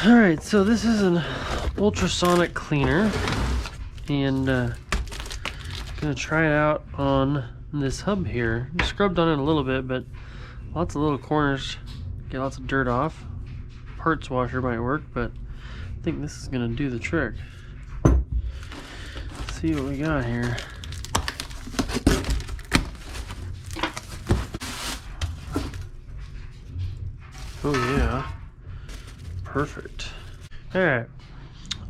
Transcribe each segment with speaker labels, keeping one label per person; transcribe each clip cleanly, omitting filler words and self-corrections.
Speaker 1: Alright, so this is an ultrasonic cleaner, and gonna try it out on this hub here. I scrubbed on it a little bit, but lots of little corners, get lots of dirt off. Parts washer might work, but I think this is gonna do the trick. Let's see what we got here. Oh yeah, perfect. Alright,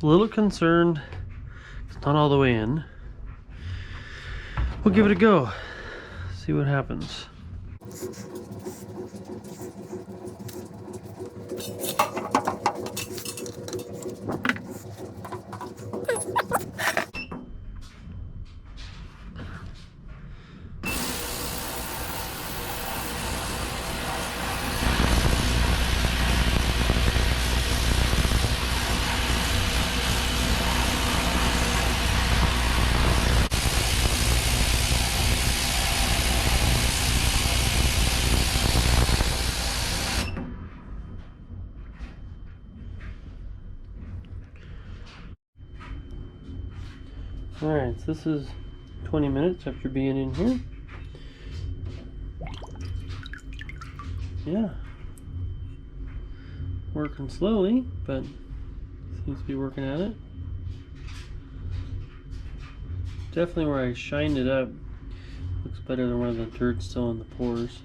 Speaker 1: a little concerned it's not all the way in. We'll give it a go, see what happens. Alright, so this is 20 minutes after being in here. Yeah. Working slowly, but seems to be working at it. Definitely where I shined it up looks better than where the dirt's still in the pores.